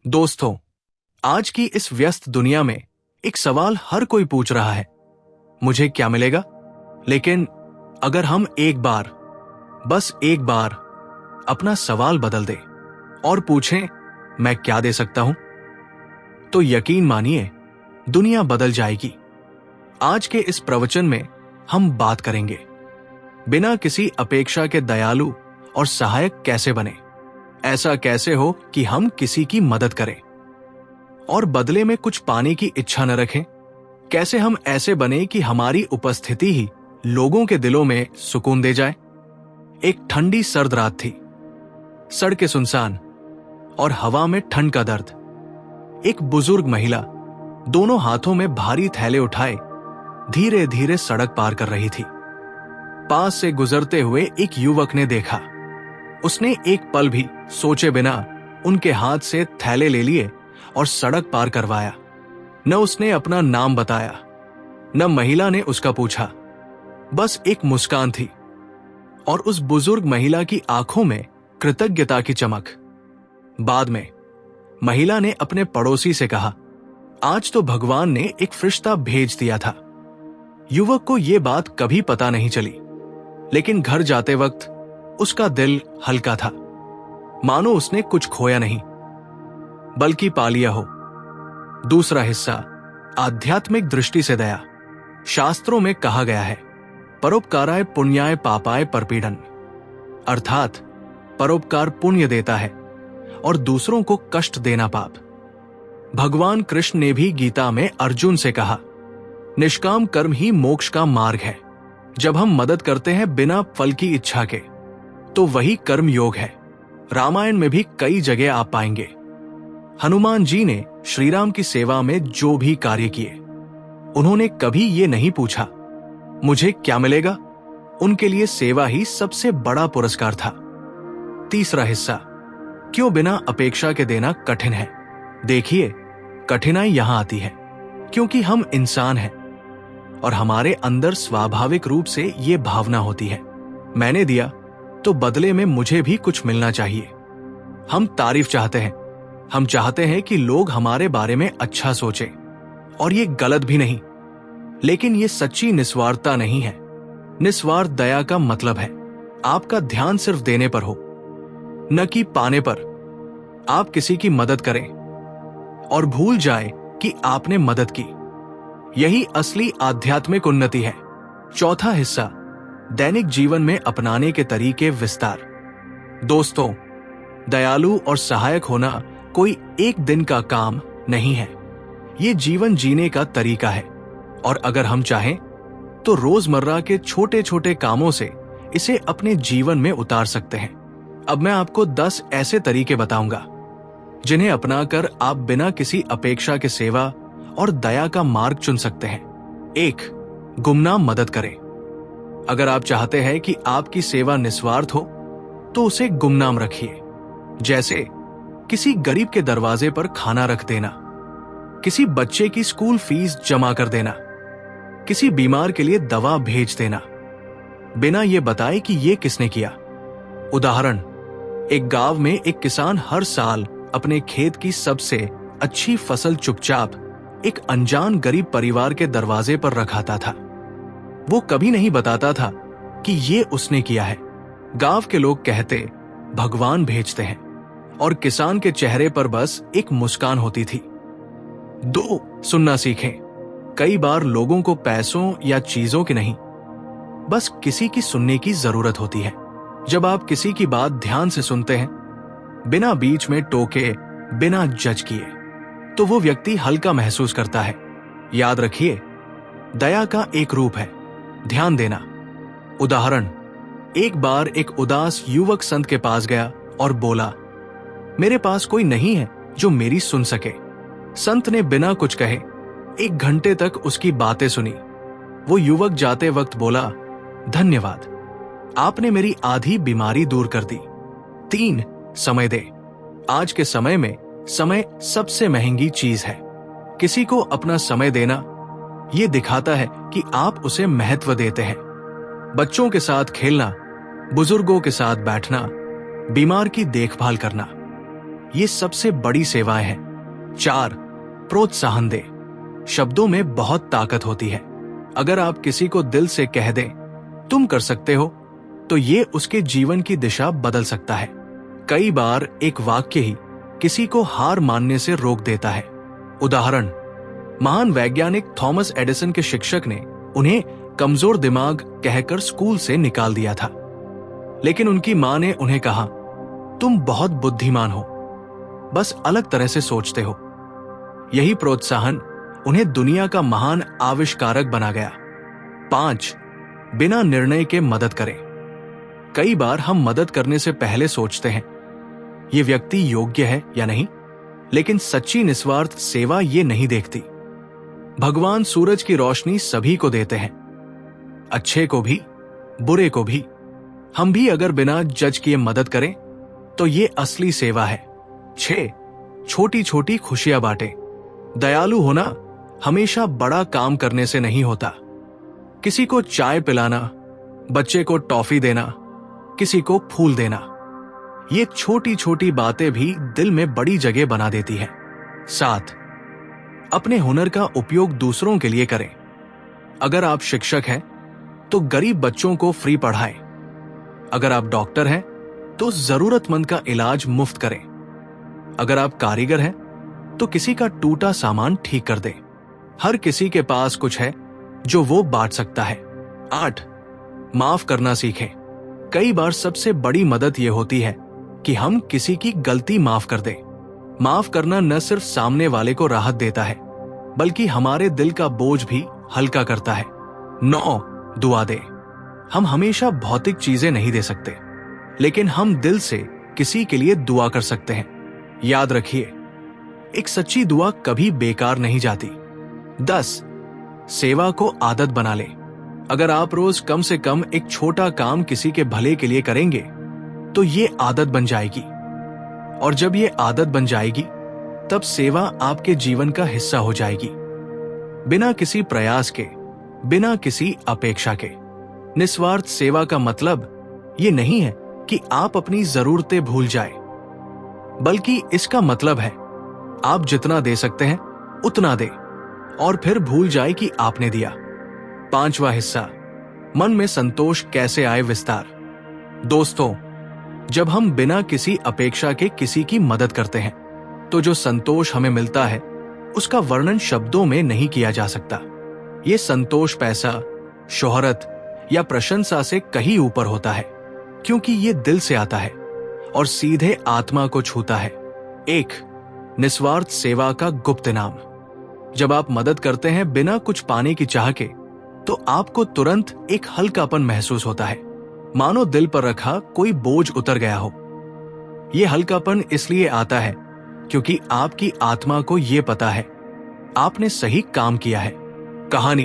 दोस्तों, आज की इस व्यस्त दुनिया में एक सवाल हर कोई पूछ रहा है, मुझे क्या मिलेगा? लेकिन अगर हम एक बार, बस एक बार अपना सवाल बदल दें और पूछें, मैं क्या दे सकता हूं? तो यकीन मानिए, दुनिया बदल जाएगी। आज के इस प्रवचन में हम बात करेंगे बिना किसी अपेक्षा के दयालु और सहायक कैसे बने। ऐसा कैसे हो कि हम किसी की मदद करें और बदले में कुछ पाने की इच्छा न रखें। कैसे हम ऐसे बने कि हमारी उपस्थिति ही लोगों के दिलों में सुकून दे जाए। एक ठंडी सर्द रात थी, सड़कें सुनसान और हवा में ठंड का दर्द। एक बुजुर्ग महिला दोनों हाथों में भारी थैले उठाए धीरे धीरे सड़क पार कर रही थी। पास से गुजरते हुए एक युवक ने देखा। उसने एक पल भी सोचे बिना उनके हाथ से थैले ले लिए और सड़क पार करवाया। न उसने अपना नाम बताया, न महिला ने उसका पूछा। बस एक मुस्कान थी और उस बुजुर्ग महिला की आंखों में कृतज्ञता की चमक। बाद में महिला ने अपने पड़ोसी से कहा, आज तो भगवान ने एक फरिश्ता भेज दिया था। युवक को यह बात कभी पता नहीं चली, लेकिन घर जाते वक्त उसका दिल हल्का था, मानो उसने कुछ खोया नहीं बल्कि पा लिया हो। दूसरा हिस्सा, आध्यात्मिक दृष्टि से दया। शास्त्रों में कहा गया है, परोपकाराय पुण्याय पापाय परपीड़न, अर्थात परोपकार पुण्य देता है और दूसरों को कष्ट देना पाप। भगवान कृष्ण ने भी गीता में अर्जुन से कहा, निष्काम कर्म ही मोक्ष का मार्ग है। जब हम मदद करते हैं बिना फल की इच्छा के, तो वही कर्म योग है। रामायण में भी कई जगह आप पाएंगे। हनुमान जी ने श्री राम की सेवा में जो भी कार्य किए, उन्होंने कभी ये नहीं पूछा, मुझे क्या मिलेगा। उनके लिए सेवा ही सबसे बड़ा पुरस्कार था। तीसरा हिस्सा, क्यों बिना अपेक्षा के देना कठिन है। देखिए, कठिनाई यहां आती है क्योंकि हम इंसान हैं और हमारे अंदर स्वाभाविक रूप से ये भावना होती है, मैंने दिया तो बदले में मुझे भी कुछ मिलना चाहिए। हम तारीफ चाहते हैं, हम चाहते हैं कि लोग हमारे बारे में अच्छा सोचें, और ये गलत भी नहीं, लेकिन ये सच्ची निस्वार्थता नहीं है। निस्वार्थ दया का मतलब है आपका ध्यान सिर्फ देने पर हो, न कि पाने पर। आप किसी की मदद करें और भूल जाए कि आपने मदद की। यही असली आध्यात्मिक उन्नति है। चौथा हिस्सा, दैनिक जीवन में अपनाने के तरीके विस्तार। दोस्तों, दयालु और सहायक होना कोई एक दिन का काम नहीं है, ये जीवन जीने का तरीका है। और अगर हम चाहें तो रोजमर्रा के छोटे छोटे कामों से इसे अपने जीवन में उतार सकते हैं। अब मैं आपको 10 ऐसे तरीके बताऊंगा जिन्हें अपनाकर आप बिना किसी अपेक्षा के सेवा और दया का मार्ग चुन सकते हैं। 1. गुमनाम मदद करें। अगर आप चाहते हैं कि आपकी सेवा निस्वार्थ हो, तो उसे गुमनाम रखिए। जैसे किसी गरीब के दरवाजे पर खाना रख देना, किसी बच्चे की स्कूल फीस जमा कर देना, किसी बीमार के लिए दवा भेज देना, बिना ये बताए कि ये किसने किया। उदाहरण, एक गांव में एक किसान हर साल अपने खेत की सबसे अच्छी फसल चुपचाप एक अनजान गरीब परिवार के दरवाजे पर रखाता था। वो कभी नहीं बताता था कि ये उसने किया है। गांव के लोग कहते, भगवान भेजते हैं, और किसान के चेहरे पर बस एक मुस्कान होती थी। 2. सुनना सीखें। कई बार लोगों को पैसों या चीजों की नहीं, बस किसी की सुनने की जरूरत होती है। जब आप किसी की बात ध्यान से सुनते हैं, बिना बीच में टोके, बिना जज किए, तो वो व्यक्ति हल्का महसूस करता है। याद रखिए, दया का एक रूप है ध्यान देना। उदाहरण, एक बार एक उदास युवक संत के पास गया और बोला, मेरे पास कोई नहीं है जो मेरी सुन सके। संत ने बिना कुछ कहे 1 घंटे तक उसकी बातें सुनी। वो युवक जाते वक्त बोला, धन्यवाद, आपने मेरी आधी बीमारी दूर कर दी। 3. समय दे। आज के समय में समय सबसे महंगी चीज है। किसी को अपना समय देना ये दिखाता है कि आप उसे महत्व देते हैं। बच्चों के साथ खेलना, बुजुर्गों के साथ बैठना, बीमार की देखभाल करना, ये सबसे बड़ी सेवाएं हैं। 4. प्रोत्साहन दे। शब्दों में बहुत ताकत होती है। अगर आप किसी को दिल से कह दें, तुम कर सकते हो, तो ये उसके जीवन की दिशा बदल सकता है। कई बार एक वाक्य ही किसी को हार मानने से रोक देता है। उदाहरण, महान वैज्ञानिक थॉमस एडिसन के शिक्षक ने उन्हें कमजोर दिमाग कहकर स्कूल से निकाल दिया था, लेकिन उनकी मां ने उन्हें कहा, तुम बहुत बुद्धिमान हो, बस अलग तरह से सोचते हो। यही प्रोत्साहन उन्हें दुनिया का महान आविष्कारक बना गया। 5. बिना निर्णय के मदद करें। कई बार हम मदद करने से पहले सोचते हैं, ये व्यक्ति योग्य है या नहीं, लेकिन सच्ची निस्वार्थ सेवा ये नहीं देखती। भगवान सूरज की रोशनी सभी को देते हैं, अच्छे को भी, बुरे को भी। हम भी अगर बिना जज किए मदद करें तो ये असली सेवा है। 6. छोटी छोटी खुशियां बांटे। दयालु होना हमेशा बड़ा काम करने से नहीं होता। किसी को चाय पिलाना, बच्चे को टॉफी देना, किसी को फूल देना, ये छोटी छोटी बातें भी दिल में बड़ी जगह बना देती हैं। 7. अपने हुनर का उपयोग दूसरों के लिए करें। अगर आप शिक्षक हैं तो गरीब बच्चों को फ्री पढ़ाएं। अगर आप डॉक्टर हैं तो जरूरतमंद का इलाज मुफ्त करें। अगर आप कारीगर हैं तो किसी का टूटा सामान ठीक कर दें। हर किसी के पास कुछ है जो वो बांट सकता है। 8. माफ करना सीखें। कई बार सबसे बड़ी मदद यह होती है कि हम किसी की गलती माफ कर दें। माफ करना न सिर्फ सामने वाले को राहत देता है, बल्कि हमारे दिल का बोझ भी हल्का करता है। 9. दुआ दे। हम हमेशा भौतिक चीजें नहीं दे सकते, लेकिन हम दिल से किसी के लिए दुआ कर सकते हैं। याद रखिए, एक सच्ची दुआ कभी बेकार नहीं जाती। 10. सेवा को आदत बना ले। अगर आप रोज कम से कम एक छोटा काम किसी के भले के लिए करेंगे तो ये आदत बन जाएगी, और जब ये आदत बन जाएगी तब सेवा आपके जीवन का हिस्सा हो जाएगी। बिना किसी प्रयास के, बिना किसी अपेक्षा के। निस्वार्थ सेवा का मतलब ये नहीं है कि आप अपनी जरूरतें भूल जाए, बल्कि इसका मतलब है आप जितना दे सकते हैं उतना दे, और फिर भूल जाए कि आपने दिया। 5वां हिस्सा, मन में संतोष कैसे आए विस्तार। दोस्तों, जब हम बिना किसी अपेक्षा के किसी की मदद करते हैं तो जो संतोष हमें मिलता है उसका वर्णन शब्दों में नहीं किया जा सकता। ये संतोष पैसा, शोहरत या प्रशंसा से कहीं ऊपर होता है, क्योंकि ये दिल से आता है और सीधे आत्मा को छूता है। 1. निस्वार्थ सेवा का गुप्त इनाम। जब आप मदद करते हैं बिना कुछ पाने की चाह के, तो आपको तुरंत एक हल्कापन महसूस होता है, मानो दिल पर रखा कोई बोझ उतर गया हो। यह हल्कापन इसलिए आता है क्योंकि आपकी आत्मा को यह पता है आपने सही काम किया है। कहानी,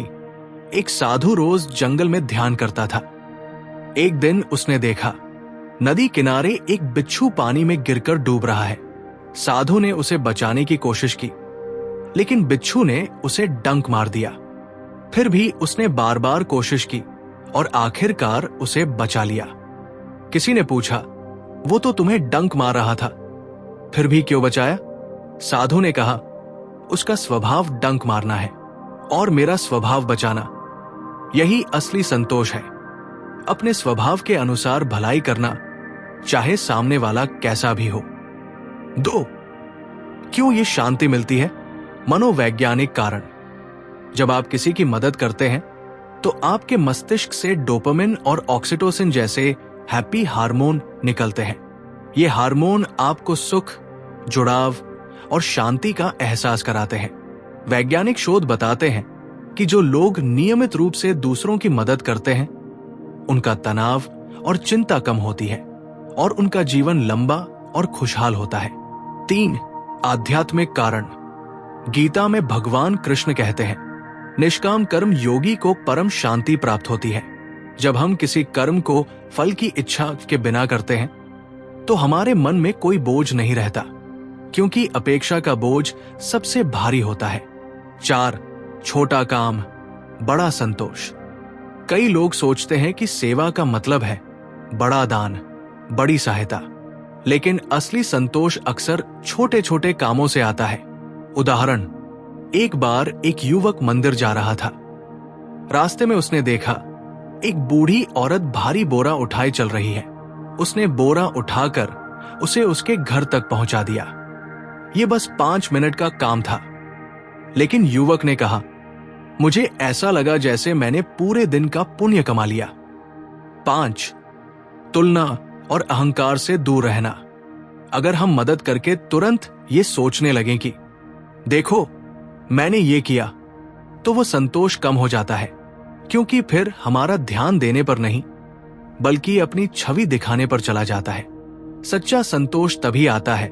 एक साधु रोज जंगल में ध्यान करता था। एक दिन उसने देखा नदी किनारे एक बिच्छू पानी में गिरकर डूब रहा है। साधु ने उसे बचाने की कोशिश की, लेकिन बिच्छू ने उसे डंक मार दिया। फिर भी उसने बार बार कोशिश की और आखिरकार उसे बचा लिया। किसी ने पूछा, वो तो तुम्हें डंक मार रहा था, फिर भी क्यों बचाया? साधु ने कहा, उसका स्वभाव डंक मारना है और मेरा स्वभाव बचाना। यही असली संतोष है, अपने स्वभाव के अनुसार भलाई करना, चाहे सामने वाला कैसा भी हो। 2. क्यों ये शांति मिलती है? मनोवैज्ञानिक कारण। जब आप किसी की मदद करते हैं तो आपके मस्तिष्क से डोपामिन और ऑक्सीटोसिन जैसे हैप्पी हार्मोन निकलते हैं। ये हार्मोन आपको सुख, जुड़ाव और शांति का एहसास कराते हैं। वैज्ञानिक शोध बताते हैं कि जो लोग नियमित रूप से दूसरों की मदद करते हैं, उनका तनाव और चिंता कम होती है और उनका जीवन लंबा और खुशहाल होता है। 3. आध्यात्मिक कारण। गीता में भगवान कृष्ण कहते हैं, निष्काम कर्म योगी को परम शांति प्राप्त होती है। जब हम किसी कर्म को फल की इच्छा के बिना करते हैं तो हमारे मन में कोई बोझ नहीं रहता, क्योंकि अपेक्षा का बोझ सबसे भारी होता है। 4. छोटा काम, बड़ा संतोष। कई लोग सोचते हैं कि सेवा का मतलब है बड़ा दान, बड़ी सहायता, लेकिन असली संतोष अक्सर छोटे छोटे कामों से आता है। उदाहरण, एक बार एक युवक मंदिर जा रहा था। रास्ते में उसने देखा एक बूढ़ी औरत भारी बोरा उठाए चल रही है। उसने बोरा उठाकर उसे उसके घर तक पहुंचा दिया। यह बस 5 मिनट का काम था, लेकिन युवक ने कहा, मुझे ऐसा लगा जैसे मैंने पूरे दिन का पुण्य कमा लिया। 5. तुलना और अहंकार से दूर रहना। अगर हम मदद करके तुरंत ये सोचने लगें कि देखो मैंने ये किया, तो वो संतोष कम हो जाता है, क्योंकि फिर हमारा ध्यान देने पर नहीं बल्कि अपनी छवि दिखाने पर चला जाता है। सच्चा संतोष तभी आता है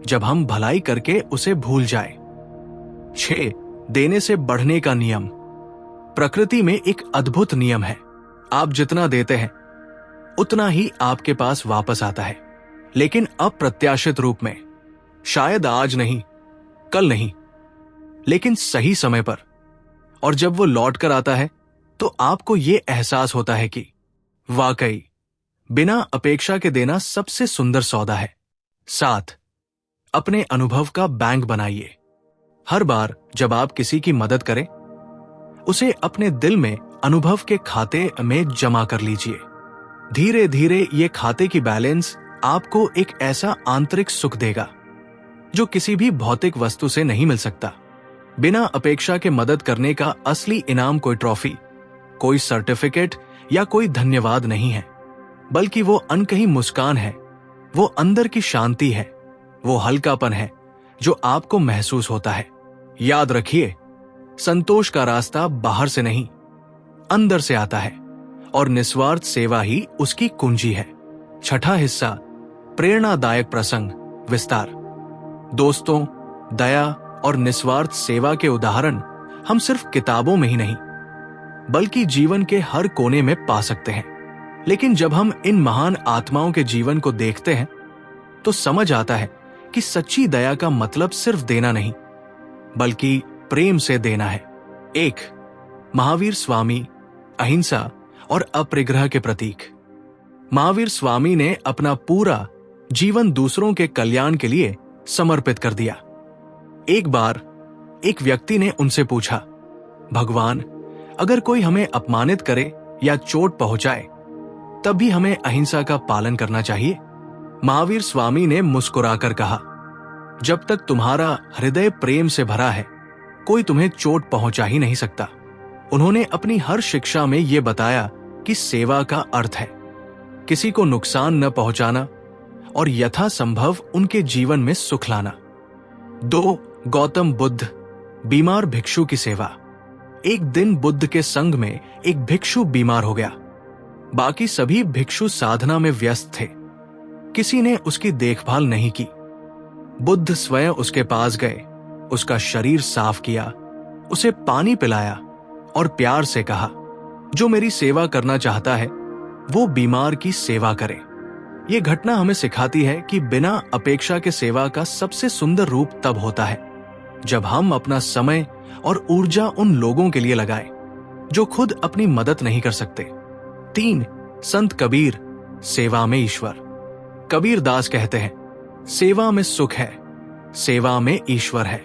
जब हम भलाई करके उसे भूल जाए। 6. देने से बढ़ने का नियम। प्रकृति में एक अद्भुत नियम है, आप जितना देते हैं उतना ही आपके पास वापस आता है, लेकिन अप्रत्याशित रूप में। शायद आज नहीं, कल नहीं, लेकिन सही समय पर। और जब वो लौट कर आता है तो आपको ये एहसास होता है कि वाकई बिना अपेक्षा के देना सबसे सुंदर सौदा है। 7. अपने अनुभव का बैंक बनाइए। हर बार जब आप किसी की मदद करें, उसे अपने दिल में अनुभव के खाते में जमा कर लीजिए। धीरे धीरे ये खाते की बैलेंस आपको एक ऐसा आंतरिक सुख देगा जो किसी भी भौतिक वस्तु से नहीं मिल सकता। बिना अपेक्षा के मदद करने का असली इनाम कोई ट्रॉफी, कोई सर्टिफिकेट या कोई धन्यवाद नहीं है, बल्कि वो अनकही मुस्कान है, वो अंदर की शांति है, वो हल्कापन है जो आपको महसूस होता है। याद रखिए, संतोष का रास्ता बाहर से नहीं, अंदर से आता है, और निस्वार्थ सेवा ही उसकी कुंजी है। 6ठा हिस्सा, प्रेरणादायक प्रसंग विस्तार। दोस्तों, दया और निस्वार्थ सेवा के उदाहरण हम सिर्फ किताबों में ही नहीं बल्कि जीवन के हर कोने में पा सकते हैं। लेकिन जब हम इन महान आत्माओं के जीवन को देखते हैं तो समझ आता है कि सच्ची दया का मतलब सिर्फ देना नहीं बल्कि प्रेम से देना है। 1. महावीर स्वामी, अहिंसा और अपरिग्रह के प्रतीक। महावीर स्वामी ने अपना पूरा जीवन दूसरों के कल्याण के लिए समर्पित कर दिया। एक बार एक व्यक्ति ने उनसे पूछा, भगवान, अगर कोई हमें अपमानित करे या चोट पहुंचाए तब भी हमें अहिंसा का पालन करना चाहिए? महावीर स्वामी ने मुस्कुराकर कहा, जब तक तुम्हारा हृदय प्रेम से भरा है कोई तुम्हें चोट पहुंचा ही नहीं सकता। उन्होंने अपनी हर शिक्षा में यह बताया कि सेवा का अर्थ है किसी को नुकसान न पहुंचाना और यथासंभव उनके जीवन में सुख लाना। 2. गौतम बुद्ध, बीमार भिक्षु की सेवा। एक दिन बुद्ध के संग में एक भिक्षु बीमार हो गया। बाकी सभी भिक्षु साधना में व्यस्त थे, किसी ने उसकी देखभाल नहीं की। बुद्ध स्वयं उसके पास गए, उसका शरीर साफ किया, उसे पानी पिलाया और प्यार से कहा, जो मेरी सेवा करना चाहता है वो बीमार की सेवा करे। यह घटना हमें सिखाती है कि बिना अपेक्षा के सेवा का सबसे सुंदर रूप तब होता है जब हम अपना समय और ऊर्जा उन लोगों के लिए लगाएं जो खुद अपनी मदद नहीं कर सकते। 3. संत कबीर, सेवा में ईश्वर। कबीर दास कहते हैं, सेवा में सुख है, सेवा में ईश्वर है।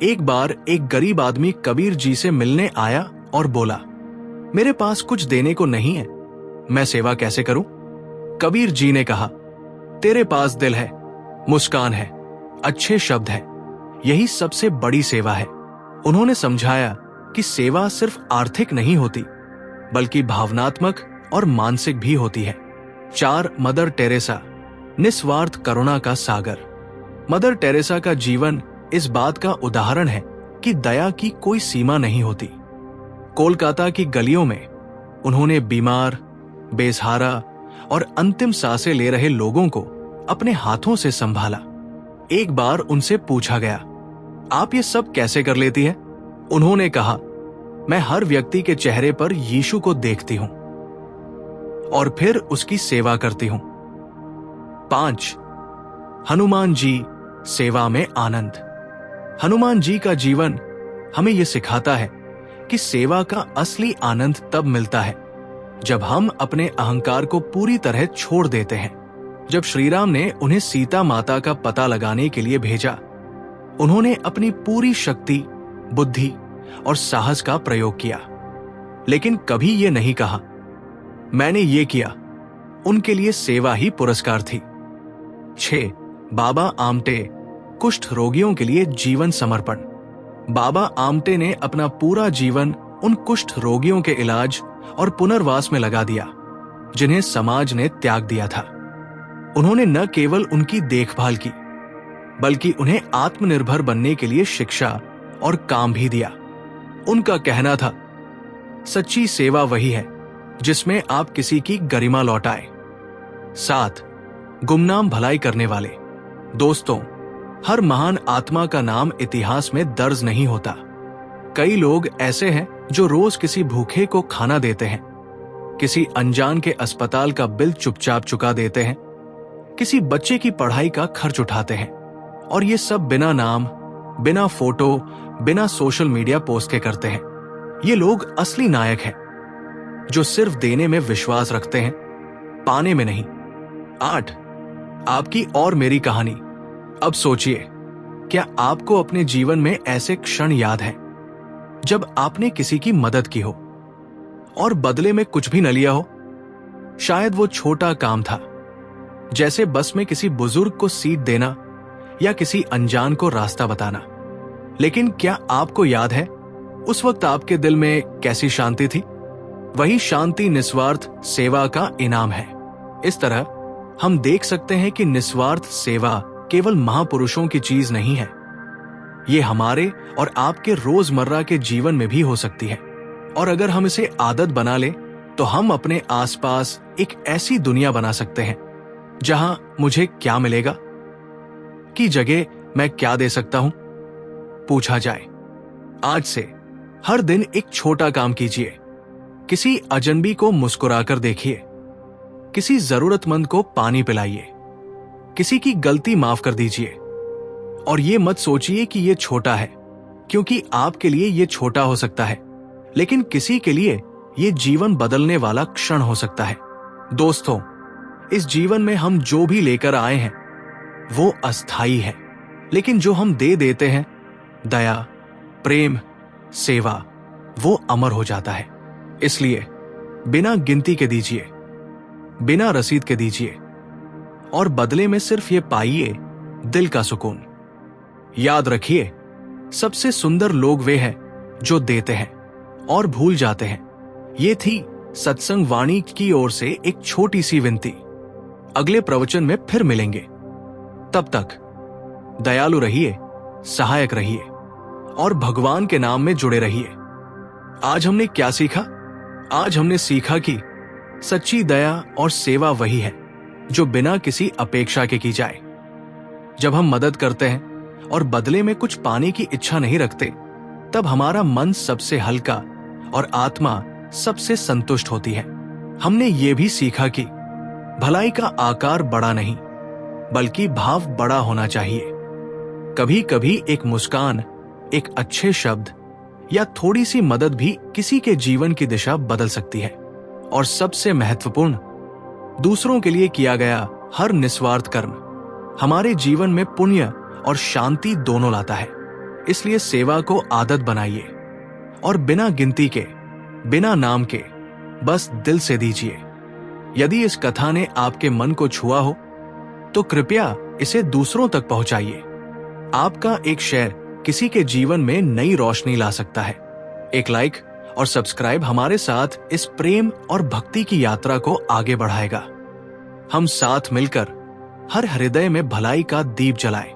एक बार एक गरीब आदमी कबीर जी से मिलने आया और बोला, मेरे पास कुछ देने को नहीं है, मैं सेवा कैसे करूं? कबीर जी ने कहा, तेरे पास दिल है, मुस्कान है, अच्छे शब्द है, यही सबसे बड़ी सेवा है। उन्होंने समझाया कि सेवा सिर्फ आर्थिक नहीं होती बल्कि भावनात्मक और मानसिक भी होती है। 4. मदर टेरेसा, निस्वार्थ करुणा का सागर। मदर टेरेसा का जीवन इस बात का उदाहरण है कि दया की कोई सीमा नहीं होती। कोलकाता की गलियों में उन्होंने बीमार, बेसहारा और अंतिम सांसें ले रहे लोगों को अपने हाथों से संभाला। एक बार उनसे पूछा गया, आप ये सब कैसे कर लेती हैं? उन्होंने कहा, मैं हर व्यक्ति के चेहरे पर यीशु को देखती हूं और फिर उसकी सेवा करती हूं। 5. हनुमान जी, सेवा में आनंद। हनुमान जी का जीवन हमें यह सिखाता है कि सेवा का असली आनंद तब मिलता है जब हम अपने अहंकार को पूरी तरह छोड़ देते हैं। जब श्री राम ने उन्हें सीता माता का पता लगाने के लिए भेजा, उन्होंने अपनी पूरी शक्ति, बुद्धि और साहस का प्रयोग किया, लेकिन कभी ये नहीं कहा, मैंने ये किया। उनके लिए सेवा ही पुरस्कार थी। 6. बाबा आमटे, कुष्ठ रोगियों के लिए जीवन समर्पण। बाबा आमटे ने अपना पूरा जीवन उन कुष्ठ रोगियों के इलाज और पुनर्वास में लगा दिया, जिन्हें समाज ने त्याग दिया था। उन्होंने न केवल उनकी देखभाल की, बल्कि उन्हें आत्मनिर्भर बनने के लिए शिक्षा और काम भी दिया। उनका कहना था, सच्ची सेवा वही है जिसमें आप किसी की गरिमा लौटाए। 7. गुमनाम भलाई करने वाले। दोस्तों, हर महान आत्मा का नाम इतिहास में दर्ज नहीं होता। कई लोग ऐसे हैं जो रोज किसी भूखे को खाना देते हैं, किसी अनजान के अस्पताल का बिल चुपचाप चुका देते हैं, किसी बच्चे की पढ़ाई का खर्च उठाते हैं, और ये सब बिना नाम, बिना फोटो, बिना सोशल मीडिया पोस्ट के करते हैं। ये लोग असली नायक हैं, जो सिर्फ देने में विश्वास रखते हैं, पाने में नहीं। 8. आपकी और मेरी कहानी। अब सोचिए, क्या आपको अपने जीवन में ऐसे क्षण याद हैं जब आपने किसी की मदद की हो और बदले में कुछ भी न लिया हो? शायद वो छोटा काम था, जैसे बस में किसी बुजुर्ग को सीट देना या किसी अनजान को रास्ता बताना। लेकिन क्या आपको याद है उस वक्त आपके दिल में कैसी शांति थी? वही शांति निस्वार्थ सेवा का इनाम है। इस तरह हम देख सकते हैं कि निस्वार्थ सेवा केवल महापुरुषों की चीज नहीं है, ये हमारे और आपके रोजमर्रा के जीवन में भी हो सकती है। और अगर हम इसे आदत बना ले तो हम अपने आसपास एक ऐसी दुनिया बना सकते हैं जहां मुझे क्या मिलेगा की जगह मैं क्या दे सकता हूं पूछा जाए। आज से हर दिन एक छोटा काम कीजिए। किसी अजनबी को मुस्कुराकर देखिए, किसी जरूरतमंद को पानी पिलाइए, किसी की गलती माफ कर दीजिए। और ये मत सोचिए कि ये छोटा है, क्योंकि आपके लिए ये छोटा हो सकता है, लेकिन किसी के लिए ये जीवन बदलने वाला क्षण हो सकता है। दोस्तों, इस जीवन में हम जो भी लेकर आए हैं वो अस्थाई है, लेकिन जो हम दे देते हैं, दया, प्रेम, सेवा, वो अमर हो जाता है। इसलिए बिना गिनती के दीजिए, बिना रसीद के दीजिए, और बदले में सिर्फ ये पाइए दिल का सुकून। याद रखिए, सबसे सुंदर लोग वे हैं जो देते हैं और भूल जाते हैं। ये थी सत्संग वाणी की ओर से एक छोटी सी विनती। अगले प्रवचन में फिर मिलेंगे। तब तक दयालु रहिए, सहायक रहिए और भगवान के नाम में जुड़े रहिए। आज हमने क्या सीखा? आज हमने सीखा कि सच्ची दया और सेवा वही है जो बिना किसी अपेक्षा के की जाए। जब हम मदद करते हैं और बदले में कुछ पाने की इच्छा नहीं रखते, तब हमारा मन सबसे हल्का और आत्मा सबसे संतुष्ट होती है। हमने ये भी सीखा कि भलाई का आकार बड़ा नहीं, बल्कि भाव बड़ा होना चाहिए। कभी कभी एक मुस्कान, एक अच्छे शब्द या थोड़ी सी मदद भी किसी के जीवन की दिशा बदल सकती है। और सबसे महत्वपूर्ण, दूसरों के लिए किया गया हर निस्वार्थ कर्म हमारे जीवन में पुण्य और शांति दोनों लाता है। इसलिए सेवा को आदत बनाइए और बिना गिनती के, बिना नाम के, बस दिल से दीजिए। यदि इस कथा ने आपके मन को छुआ हो तो कृपया इसे दूसरों तक पहुंचाइए। आपका एक शेयर किसी के जीवन में नई रोशनी ला सकता है। एक लाइक और सब्सक्राइब हमारे साथ इस प्रेम और भक्ति की यात्रा को आगे बढ़ाएगा। हम साथ मिलकर हर हृदय में भलाई का दीप जलाएं।